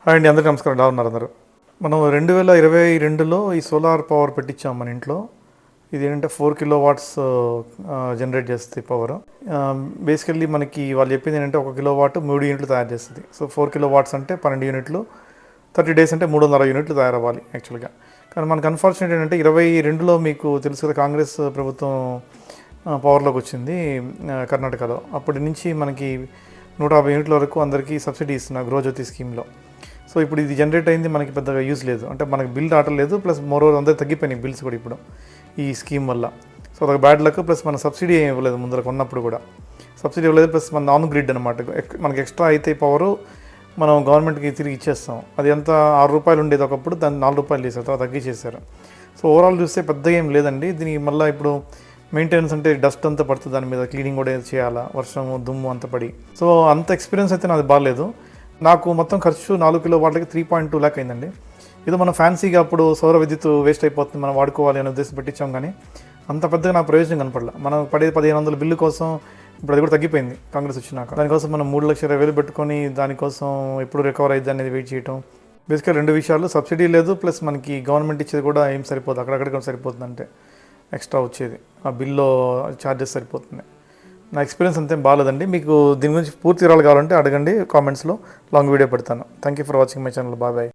Hi అండి, అందరికీ నమస్కారం. ఎలా ఉన్నారు అందరూ? మనం 2022లో ఈ సోలార్ పవర్ పెట్టించాం మన ఇంట్లో. ఇది ఏంటంటే 4 కిలో వాట్స్ జనరేట్ చేస్తుంది పవర్. బేసికల్లీ మనకి వాళ్ళు చెప్పింది ఏంటంటే 1 కిలో వాట్ 3 యూనిట్లు తయారు చేస్తుంది. సో 4 కిలో వాట్స్ అంటే 12 యూనిట్లు, 30 డేస్ అంటే 360 యూనిట్లు తయారవ్వాలి యాక్చువల్గా. కానీ మనకు అన్ఫార్చునేట్ ఏంటంటే 22లో మీకు తెలుసు కదా, కాంగ్రెస్ ప్రభుత్వం పవర్లోకి వచ్చింది కర్ణాటకలో. అప్పటి నుంచి మనకి 150 యూనిట్ల వరకు అందరికీ సబ్సిడీ ఇస్తున్నారు గృహజ్యోతి స్కీమ్లో. సో ఇప్పుడు ఇది జనరేట్ అయింది, మనకి పెద్దగా యూజ్ లేదు, అంటే మనకి బిల్ రావట్లేదు. ప్లస్ మోరోవర్ అందరూ తగ్గిపోయినాయి బిల్స్ కూడా ఇప్పుడు ఈ స్కీమ్ వల్ల. సో అదొక బ్యాడ్ లక్. ప్లస్ మన సబ్సిడీ ఏమి ఇవ్వలేదు, ముందర కొన్నప్పుడు కూడా సబ్సిడీ ఇవ్వలేదు. ప్లస్ మన నాన్ గ్రిడ్ అనమాట, మనకి ఎక్స్ట్రా అయితే పవరు మనం గవర్నమెంట్కి తిరిగి ఇచ్చేస్తాం. అది ఎంత ₹6 ఉండేది ఒకప్పుడు, దాన్ని ₹4 చేశారు, తర్వాత తగ్గించేశారు. సో ఓవరాల్ చూస్తే పెద్దగా ఏం లేదండి. దీనికి మళ్ళీ ఇప్పుడు మెయింటెనెన్స్ అంటే డస్ట్ అంతా పడుతుంది, దాని మీద క్లీనింగ్ కూడా చేయాలా, వర్షము దుమ్ము అంత పడి. సో అంత ఎక్స్పీరియన్స్ అయితే నాది బాగాలేదు. నాకు మొత్తం ఖర్చు 4 కిలో వాట్లకి 3.2 lakh అయిందండి. ఏదో మనం ఫ్యాన్సీగా అప్పుడు సౌర విద్యుత్ వేస్ట్ అయిపోతుంది, మనం వాడుకోవాలి అనే ఉద్దేశం పెట్టించాం. కానీ అంత పెద్దగా నాకు ప్రయోజనం కనపడలే. మనం పడే 1500 బిల్లు కోసం ఇప్పుడు అది కూడా తగ్గిపోయింది కాంగ్రెస్ వచ్చినాక. దానికోసం మనం 3,20,000 పెట్టుకొని దానికోసం ఎప్పుడు రికవర్ అయ్యింది అనేది వెయిట్ చేయటం. బేసిక్గా 2 విషయాలు, సబ్సిడీ లేదు, ప్లస్ మనకి గవర్నమెంట్ ఇచ్చేది కూడా ఏం సరిపోదు, అక్కడక్కడ సరిపోతుంది, అంటే ఎక్స్ట్రా వచ్చేది ఆ బిల్లో ఛార్జెస్ సరిపోతుంది. నా ఎక్స్పీరియన్స్ అంతేం బాగాలేదండి. మీకు దీని గురించి పూర్తి వివరాలు కావాలంటే అడగండి కామెంట్స్లో, లాంగ్ వీడియో పెడతాను. Thank you for watching my channel. Bye.